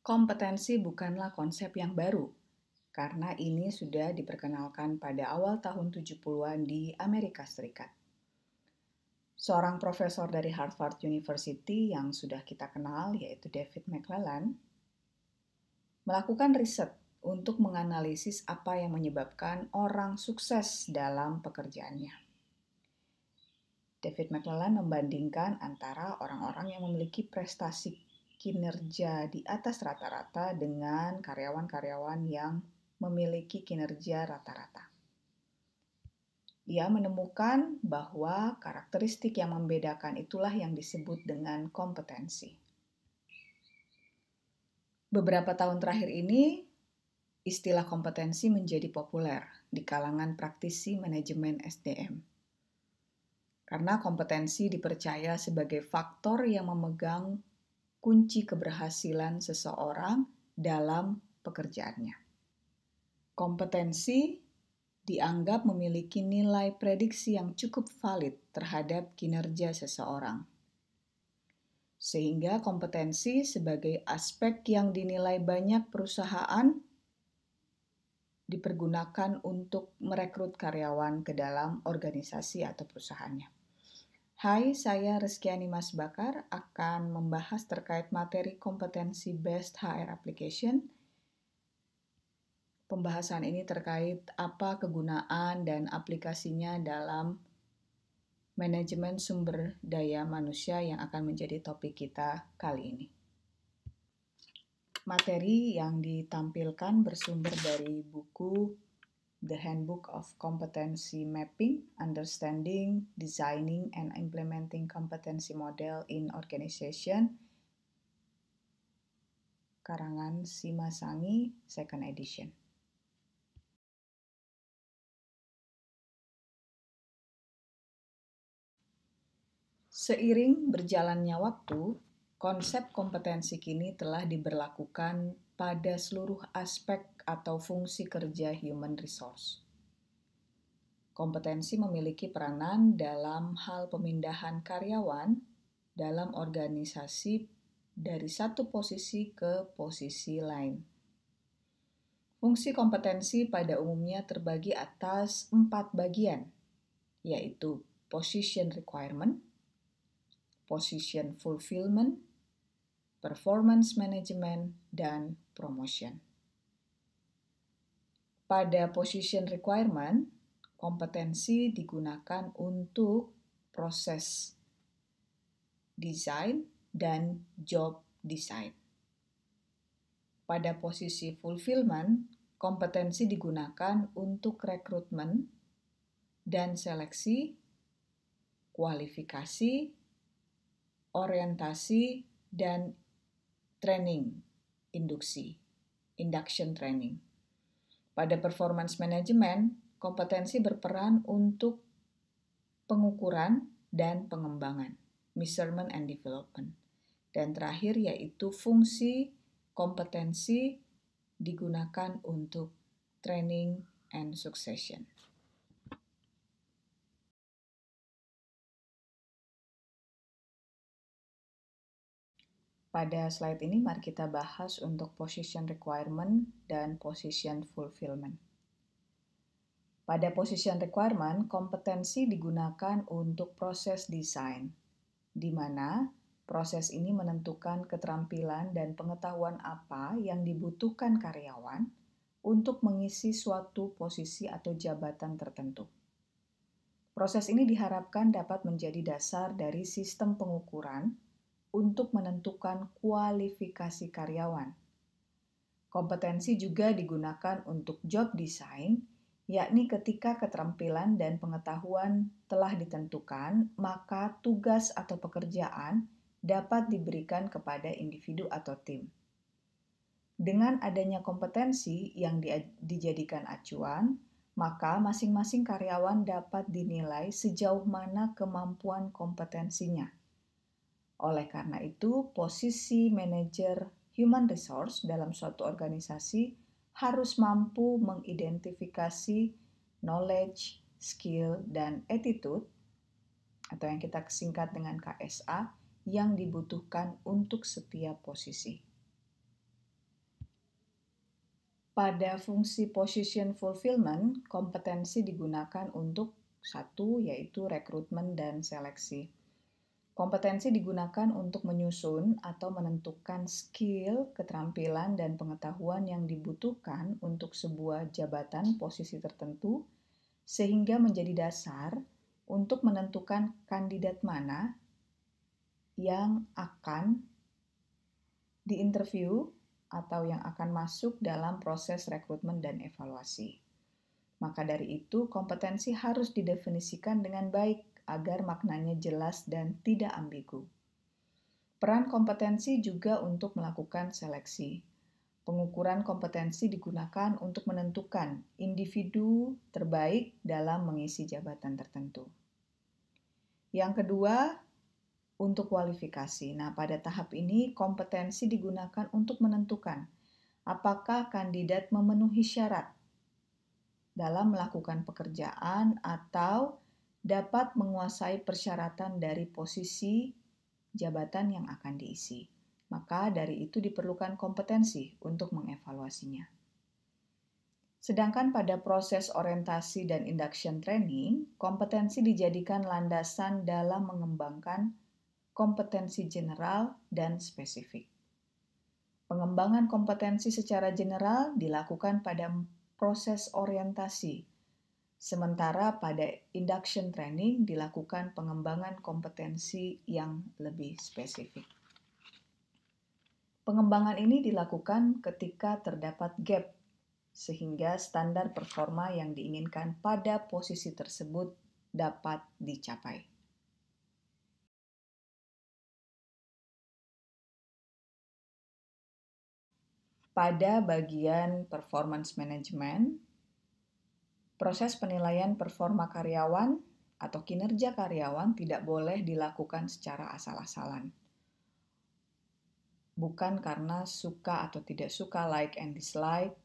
Kompetensi bukanlah konsep yang baru, karena ini sudah diperkenalkan pada awal tahun 70-an di Amerika Serikat. Seorang profesor dari Harvard University yang sudah kita kenal, yaitu David McClelland, melakukan riset untuk menganalisis apa yang menyebabkan orang sukses dalam pekerjaannya. David McClelland membandingkan antara orang-orang yang memiliki prestasi kinerja di atas rata-rata dengan karyawan-karyawan yang memiliki kinerja rata-rata. Ia menemukan bahwa karakteristik yang membedakan itulah yang disebut dengan kompetensi. Beberapa tahun terakhir ini, istilah kompetensi menjadi populer di kalangan praktisi manajemen SDM. Karena kompetensi dipercaya sebagai faktor yang memegang kunci keberhasilan seseorang dalam pekerjaannya. Kompetensi dianggap memiliki nilai prediksi yang cukup valid terhadap kinerja seseorang. Sehingga kompetensi sebagai aspek yang dinilai banyak perusahaan dipergunakan untuk merekrut karyawan ke dalam organisasi atau perusahaannya. Hai, saya Reskiani Mas Bakar akan membahas terkait materi kompetensi Based HR Application. Pembahasan ini terkait apa kegunaan dan aplikasinya dalam manajemen sumber daya manusia yang akan menjadi topik kita kali ini. Materi yang ditampilkan bersumber dari buku The Handbook of Competency Mapping, Understanding, Designing, and Implementing Competency Model in Organization, karangan Simasangi, Second Edition. Seiring berjalannya waktu, konsep kompetensi kini telah diberlakukan pada seluruh aspek atau fungsi kerja human resource. Kompetensi memiliki peranan dalam hal pemindahan karyawan dalam organisasi dari satu posisi ke posisi lain. Fungsi kompetensi pada umumnya terbagi atas 4 bagian, yaitu position requirement, position fulfillment, performance management, dan promotion. Pada position requirement, kompetensi digunakan untuk proses desain dan job design. Pada posisi fulfillment, kompetensi digunakan untuk rekrutmen dan seleksi, kualifikasi, orientasi, dan training, induction training. Pada performance management, kompetensi berperan untuk pengukuran dan pengembangan, measurement and development. Dan terakhir yaitu fungsi kompetensi digunakan untuk training and succession. Pada slide ini mari kita bahas untuk position requirement dan position fulfillment. Pada position requirement, kompetensi digunakan untuk proses desain, di mana proses ini menentukan keterampilan dan pengetahuan apa yang dibutuhkan karyawan untuk mengisi suatu posisi atau jabatan tertentu. Proses ini diharapkan dapat menjadi dasar dari sistem pengukuran untuk menentukan kualifikasi karyawan. Kompetensi juga digunakan untuk job design, yakni ketika keterampilan dan pengetahuan telah ditentukan, maka tugas atau pekerjaan dapat diberikan kepada individu atau tim. Dengan adanya kompetensi yang dijadikan acuan, maka masing-masing karyawan dapat dinilai sejauh mana kemampuan kompetensinya. Oleh karena itu, posisi manajer human resource dalam suatu organisasi harus mampu mengidentifikasi knowledge, skill, dan attitude, atau yang kita singkat dengan KSA, yang dibutuhkan untuk setiap posisi. Pada fungsi position fulfillment, kompetensi digunakan untuk satu, yaitu rekrutmen dan seleksi. Kompetensi digunakan untuk menyusun atau menentukan skill, keterampilan, dan pengetahuan yang dibutuhkan untuk sebuah jabatan posisi tertentu, sehingga menjadi dasar untuk menentukan kandidat mana yang akan diinterview atau yang akan masuk dalam proses rekrutmen dan evaluasi. Maka dari itu, kompetensi harus didefinisikan dengan baik agar maknanya jelas dan tidak ambigu. Peran kompetensi juga untuk melakukan seleksi. Pengukuran kompetensi digunakan untuk menentukan individu terbaik dalam mengisi jabatan tertentu. Yang kedua, untuk kualifikasi. Nah, pada tahap ini kompetensi digunakan untuk menentukan apakah kandidat memenuhi syarat dalam melakukan pekerjaan atau dapat menguasai persyaratan dari posisi jabatan yang akan diisi. Maka dari itu diperlukan kompetensi untuk mengevaluasinya. Sedangkan pada proses orientasi dan induction training, kompetensi dijadikan landasan dalam mengembangkan kompetensi general dan spesifik. Pengembangan kompetensi secara general dilakukan pada proses orientasi, sementara pada induction training dilakukan pengembangan kompetensi yang lebih spesifik. Pengembangan ini dilakukan ketika terdapat gap, sehingga standar performa yang diinginkan pada posisi tersebut dapat dicapai. Pada bagian performance management, proses penilaian performa karyawan atau kinerja karyawan tidak boleh dilakukan secara asal-asalan. Bukan karena suka atau tidak suka, like and dislike,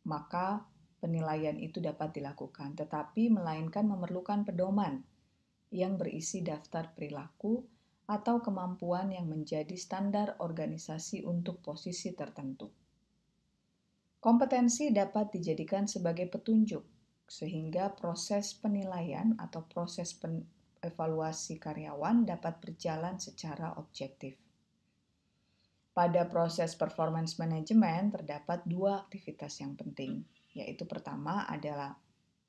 maka penilaian itu dapat dilakukan, tetapi melainkan memerlukan pedoman yang berisi daftar perilaku atau kemampuan yang menjadi standar organisasi untuk posisi tertentu. Kompetensi dapat dijadikan sebagai petunjuk, sehingga proses penilaian atau proses evaluasi karyawan dapat berjalan secara objektif. Pada proses performance management terdapat dua aktivitas yang penting, yaitu pertama adalah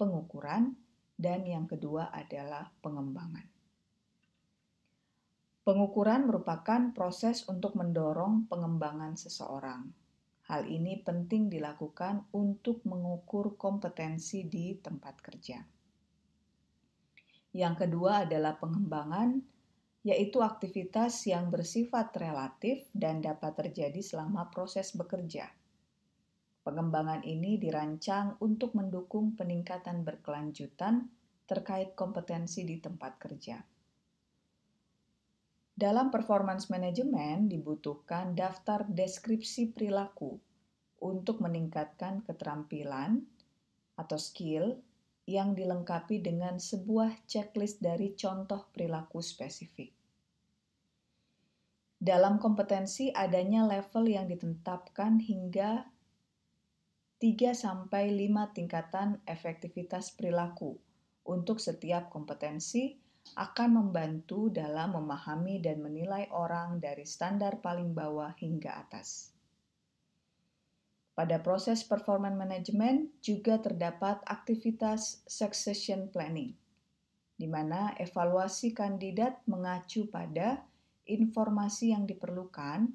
pengukuran dan yang kedua adalah pengembangan. Pengukuran merupakan proses untuk mendorong pengembangan seseorang. Hal ini penting dilakukan untuk mengukur kompetensi di tempat kerja. Yang kedua adalah pengembangan, yaitu aktivitas yang bersifat relatif dan dapat terjadi selama proses bekerja. Pengembangan ini dirancang untuk mendukung peningkatan berkelanjutan terkait kompetensi di tempat kerja. Dalam performance management dibutuhkan daftar deskripsi perilaku untuk meningkatkan keterampilan atau skill yang dilengkapi dengan sebuah checklist dari contoh perilaku spesifik. Dalam kompetensi adanya level yang ditetapkan hingga 3-5 tingkatan efektivitas perilaku untuk setiap kompetensi akan membantu dalam memahami dan menilai orang dari standar paling bawah hingga atas. Pada proses performance management juga terdapat aktivitas succession planning, di mana evaluasi kandidat mengacu pada informasi yang diperlukan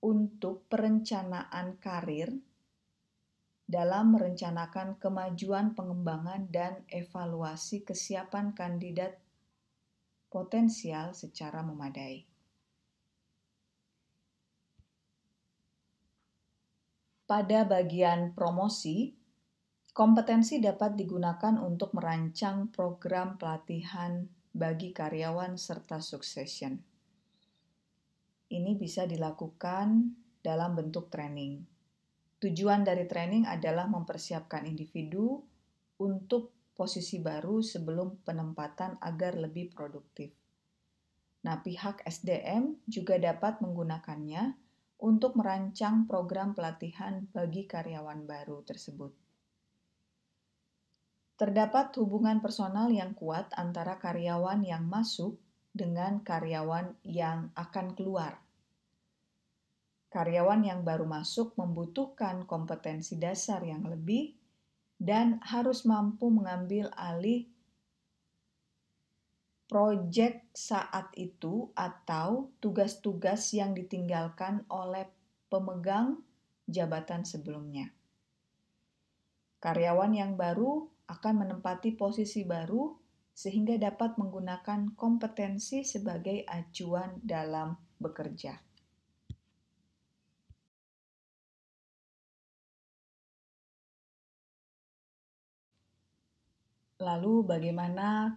untuk perencanaan karir dalam merencanakan kemajuan pengembangan dan evaluasi kesiapan kandidat potensial secara memadai. Pada bagian promosi, kompetensi dapat digunakan untuk merancang program pelatihan bagi karyawan serta succession. Ini bisa dilakukan dalam bentuk training. Tujuan dari training adalah mempersiapkan individu untuk posisi baru sebelum penempatan agar lebih produktif. Nah, pihak SDM juga dapat menggunakannya untuk merancang program pelatihan bagi karyawan baru tersebut. Terdapat hubungan personal yang kuat antara karyawan yang masuk dengan karyawan yang akan keluar. Karyawan yang baru masuk membutuhkan kompetensi dasar yang lebih dan harus mampu mengambil alih proyek saat itu atau tugas-tugas yang ditinggalkan oleh pemegang jabatan sebelumnya. Karyawan yang baru akan menempati posisi baru sehingga dapat menggunakan kompetensi sebagai acuan dalam bekerja. Lalu bagaimana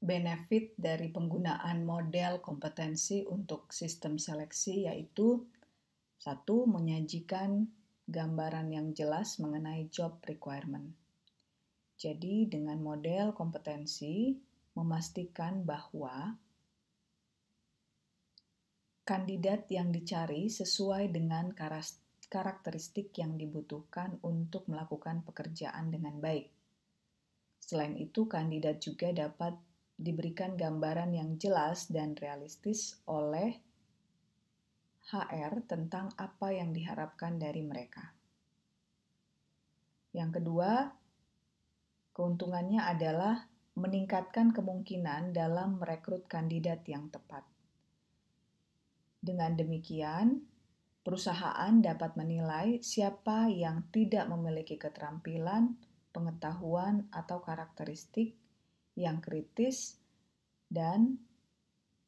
benefit dari penggunaan model kompetensi untuk sistem seleksi, yaitu satu, menyajikan gambaran yang jelas mengenai job requirement. Jadi dengan model kompetensi memastikan bahwa kandidat yang dicari sesuai dengan karakteristik yang dibutuhkan untuk melakukan pekerjaan dengan baik. Selain itu, kandidat juga dapat diberikan gambaran yang jelas dan realistis oleh HR tentang apa yang diharapkan dari mereka. Yang kedua, keuntungannya adalah meningkatkan kemungkinan dalam merekrut kandidat yang tepat. Dengan demikian, perusahaan dapat menilai siapa yang tidak memiliki keterampilan, pengetahuan, atau karakteristik yang kritis dan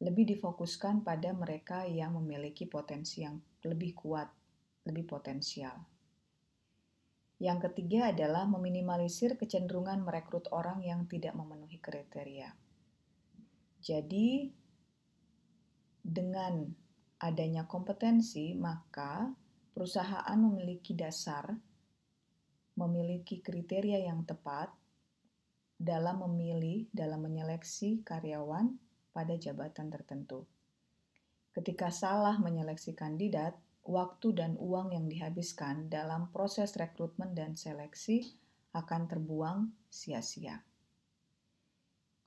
lebih difokuskan pada mereka yang memiliki potensi yang lebih kuat, lebih potensial. Yang ketiga adalah meminimalisir kecenderungan merekrut orang yang tidak memenuhi kriteria. Jadi, dengan adanya kompetensi, maka perusahaan memiliki dasar, memiliki kriteria yang tepat dalam menyeleksi karyawan pada jabatan tertentu. Ketika salah menyeleksi kandidat, waktu dan uang yang dihabiskan dalam proses rekrutmen dan seleksi akan terbuang sia-sia.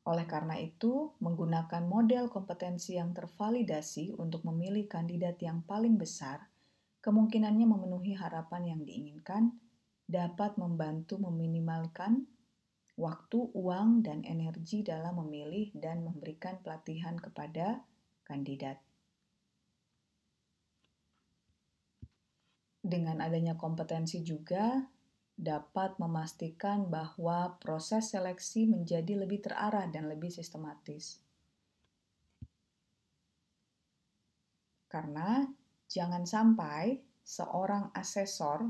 Oleh karena itu, menggunakan model kompetensi yang tervalidasi untuk memilih kandidat yang paling besar, kemungkinannya memenuhi harapan yang diinginkan, dapat membantu meminimalkan waktu, uang, dan energi dalam memilih dan memberikan pelatihan kepada kandidat. Dengan adanya kompetensi juga dapat memastikan bahwa proses seleksi menjadi lebih terarah dan lebih sistematis. Karena jangan sampai seorang asesor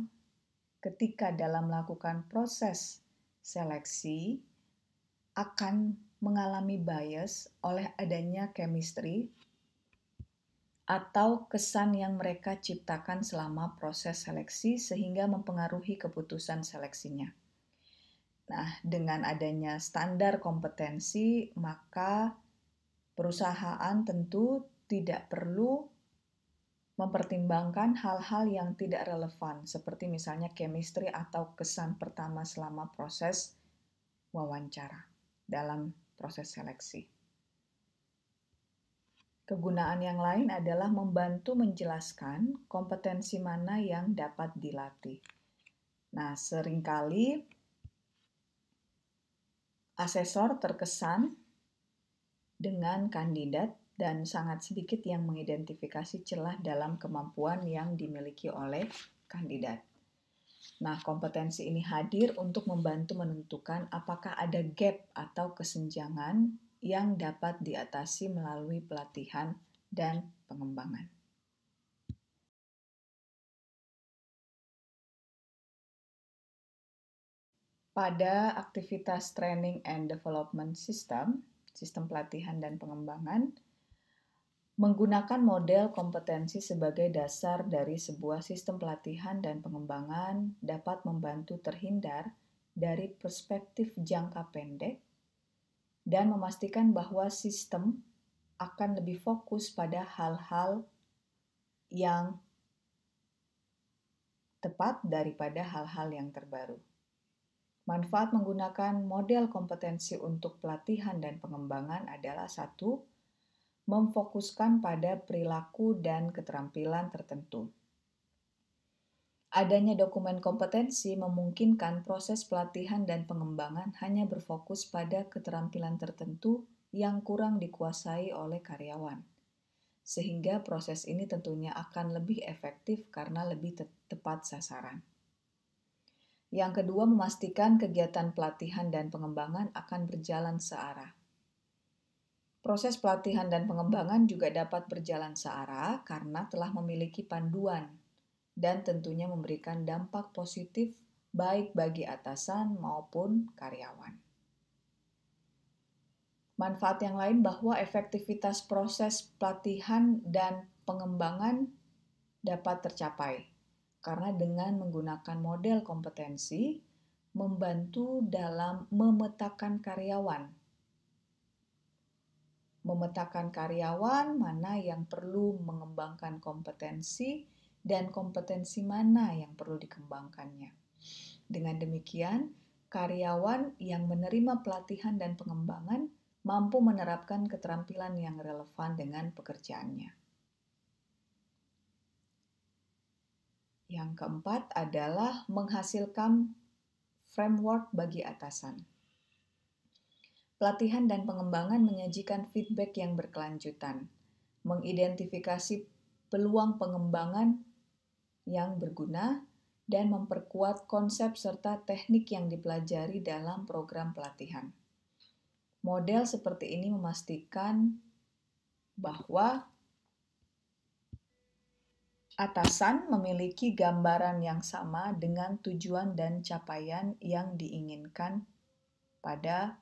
ketika dalam melakukan proses seleksi akan mengalami bias oleh adanya chemistry atau kesan yang mereka ciptakan selama proses seleksi sehingga mempengaruhi keputusan seleksinya. Nah, dengan adanya standar kompetensi, maka perusahaan tentu tidak perlu mempertimbangkan hal-hal yang tidak relevan, seperti misalnya chemistry atau kesan pertama selama proses wawancara dalam proses seleksi. Kegunaan yang lain adalah membantu menjelaskan kompetensi mana yang dapat dilatih. Nah, seringkali asesor terkesan dengan kandidat dan sangat sedikit yang mengidentifikasi celah dalam kemampuan yang dimiliki oleh kandidat. Nah, kompetensi ini hadir untuk membantu menentukan apakah ada gap atau kesenjangan yang dapat diatasi melalui pelatihan dan pengembangan. Pada aktivitas training and development system, sistem pelatihan dan pengembangan, menggunakan model kompetensi sebagai dasar dari sebuah sistem pelatihan dan pengembangan dapat membantu terhindar dari perspektif jangka pendek dan memastikan bahwa sistem akan lebih fokus pada hal-hal yang tepat daripada hal-hal yang terbaru. Manfaat menggunakan model kompetensi untuk pelatihan dan pengembangan adalah satu, memfokuskan pada perilaku dan keterampilan tertentu. Adanya dokumen kompetensi memungkinkan proses pelatihan dan pengembangan hanya berfokus pada keterampilan tertentu yang kurang dikuasai oleh karyawan. Sehingga proses ini tentunya akan lebih efektif karena lebih tepat sasaran. Yang kedua, memastikan kegiatan pelatihan dan pengembangan akan berjalan searah. Proses pelatihan dan pengembangan juga dapat berjalan searah karena telah memiliki panduan dan tentunya memberikan dampak positif baik bagi atasan maupun karyawan. Manfaat yang lain bahwa efektivitas proses pelatihan dan pengembangan dapat tercapai karena dengan menggunakan model kompetensi membantu dalam memetakan karyawan mana yang perlu mengembangkan kompetensi dan kompetensi mana yang perlu dikembangkannya. Dengan demikian, karyawan yang menerima pelatihan dan pengembangan mampu menerapkan keterampilan yang relevan dengan pekerjaannya. Yang keempat adalah menghasilkan framework bagi atasan. Pelatihan dan pengembangan menyajikan feedback yang berkelanjutan, mengidentifikasi peluang pengembangan yang berguna, dan memperkuat konsep serta teknik yang dipelajari dalam program pelatihan. Model seperti ini memastikan bahwa atasan memiliki gambaran yang sama dengan tujuan dan capaian yang diinginkan pada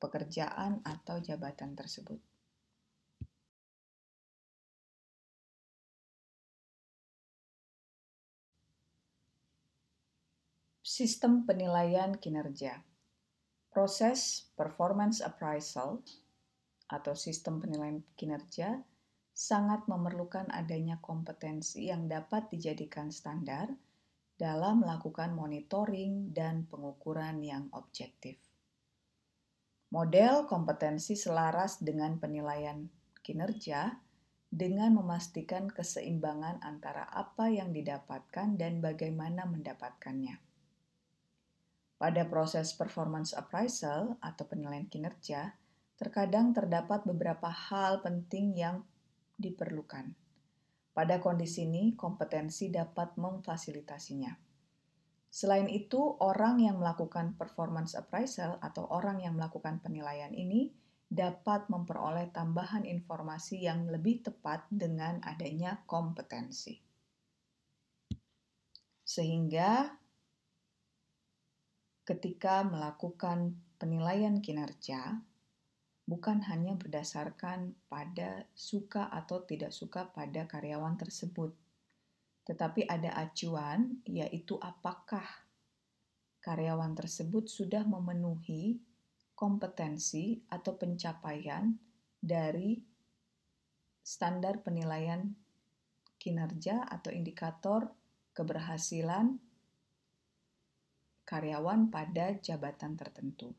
pekerjaan atau jabatan tersebut. Sistem penilaian kinerja. Proses performance appraisal atau sistem penilaian kinerja sangat memerlukan adanya kompetensi yang dapat dijadikan standar dalam melakukan monitoring dan pengukuran yang objektif. Model kompetensi selaras dengan penilaian kinerja dengan memastikan keseimbangan antara apa yang didapatkan dan bagaimana mendapatkannya. Pada proses performance appraisal atau penilaian kinerja, terkadang terdapat beberapa hal penting yang diperlukan. Pada kondisi ini, kompetensi dapat memfasilitasinya. Selain itu, orang yang melakukan performance appraisal atau orang yang melakukan penilaian ini dapat memperoleh tambahan informasi yang lebih tepat dengan adanya kompetensi. Sehingga ketika melakukan penilaian kinerja, bukan hanya berdasarkan pada suka atau tidak suka pada karyawan tersebut, tetapi ada acuan, yaitu apakah karyawan tersebut sudah memenuhi kompetensi atau pencapaian dari standar penilaian kinerja atau indikator keberhasilan karyawan pada jabatan tertentu.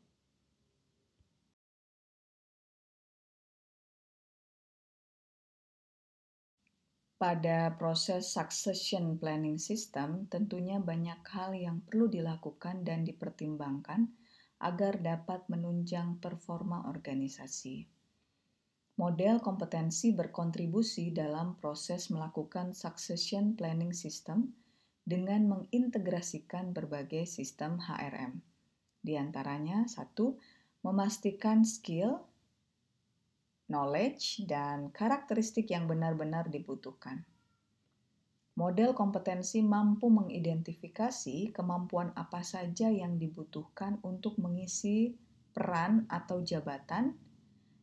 Pada proses succession planning system, tentunya banyak hal yang perlu dilakukan dan dipertimbangkan agar dapat menunjang performa organisasi. Model kompetensi berkontribusi dalam proses melakukan succession planning system dengan mengintegrasikan berbagai sistem HRM. Di antaranya, satu, memastikan skill, knowledge, dan karakteristik yang benar-benar dibutuhkan. Model kompetensi mampu mengidentifikasi kemampuan apa saja yang dibutuhkan untuk mengisi peran atau jabatan,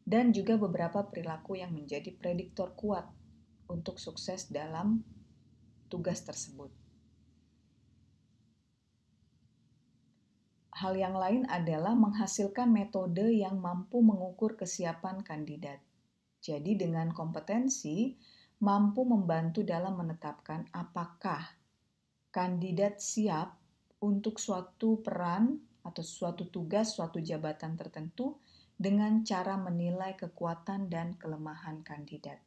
dan juga beberapa perilaku yang menjadi prediktor kuat untuk sukses dalam tugas tersebut. Hal yang lain adalah menghasilkan metode yang mampu mengukur kesiapan kandidat. Jadi dengan kompetensi mampu membantu dalam menetapkan apakah kandidat siap untuk suatu peran atau suatu tugas, suatu jabatan tertentu dengan cara menilai kekuatan dan kelemahan kandidat.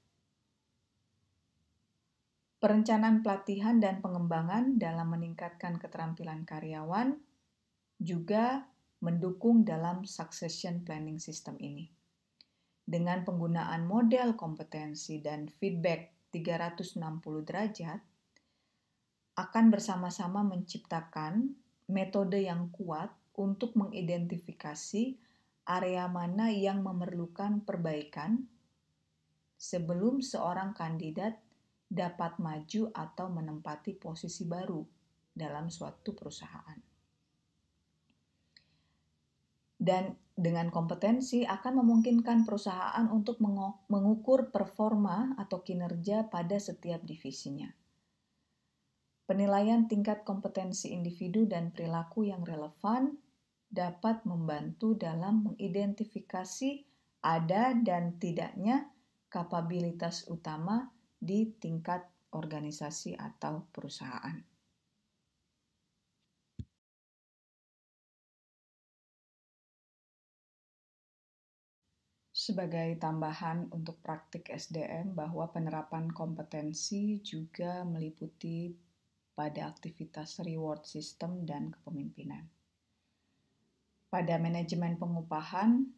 Perencanaan pelatihan dan pengembangan dalam meningkatkan keterampilan karyawan juga mendukung dalam succession planning system ini. Dengan penggunaan model kompetensi dan feedback 360 derajat, akan bersama-sama menciptakan metode yang kuat untuk mengidentifikasi area mana yang memerlukan perbaikan sebelum seorang kandidat dapat maju atau menempati posisi baru dalam suatu perusahaan. Dan dengan kompetensi akan memungkinkan perusahaan untuk mengukur performa atau kinerja pada setiap divisinya. Penilaian tingkat kompetensi individu dan perilaku yang relevan dapat membantu dalam mengidentifikasi ada dan tidaknya kapabilitas utama di tingkat organisasi atau perusahaan. Sebagai tambahan untuk praktik SDM bahwa penerapan kompetensi juga meliputi pada aktivitas reward system dan kepemimpinan. Pada manajemen pengupahan,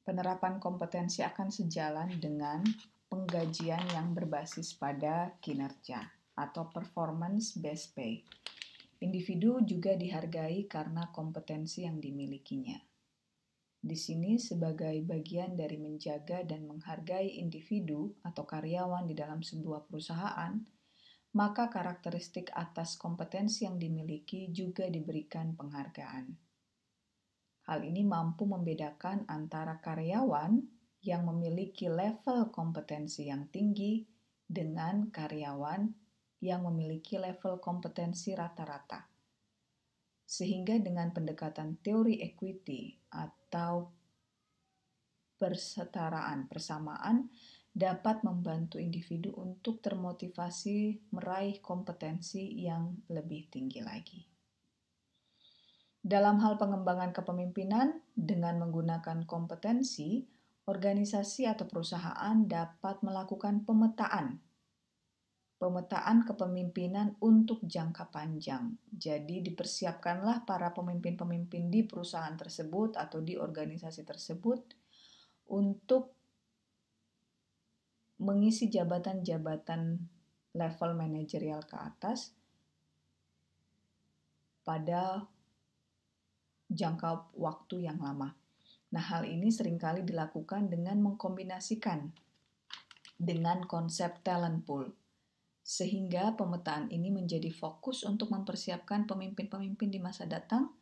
penerapan kompetensi akan sejalan dengan penggajian yang berbasis pada kinerja atau performance-based pay. Individu juga dihargai karena kompetensi yang dimilikinya. Di sini sebagai bagian dari menjaga dan menghargai individu atau karyawan di dalam sebuah perusahaan, maka karakteristik atas kompetensi yang dimiliki juga diberikan penghargaan. Hal ini mampu membedakan antara karyawan yang memiliki level kompetensi yang tinggi dengan karyawan yang memiliki level kompetensi rata-rata. Sehingga dengan pendekatan teori equity atau persamaan dapat membantu individu untuk termotivasi meraih kompetensi yang lebih tinggi lagi. Dalam hal pengembangan kepemimpinan, dengan menggunakan kompetensi, organisasi atau perusahaan dapat melakukan pemetaan kepemimpinan untuk jangka panjang. Jadi dipersiapkanlah para pemimpin-pemimpin di perusahaan tersebut atau di organisasi tersebut untuk mengisi jabatan-jabatan level manajerial ke atas pada jangka waktu yang lama. Nah, hal ini seringkali dilakukan dengan mengkombinasikan dengan konsep talent pool. Sehingga pemetaan ini menjadi fokus untuk mempersiapkan pemimpin-pemimpin di masa datang,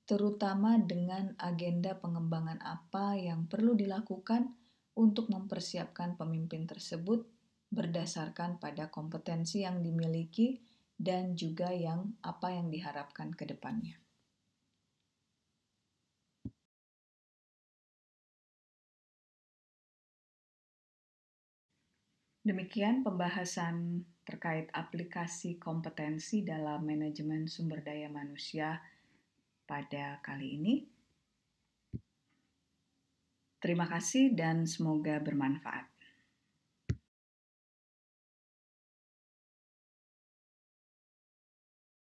terutama dengan agenda pengembangan apa yang perlu dilakukan untuk mempersiapkan pemimpin tersebut berdasarkan pada kompetensi yang dimiliki dan juga apa yang diharapkan ke depannya. Demikian pembahasan terkait aplikasi kompetensi dalam manajemen sumber daya manusia pada kali ini. Terima kasih dan semoga bermanfaat.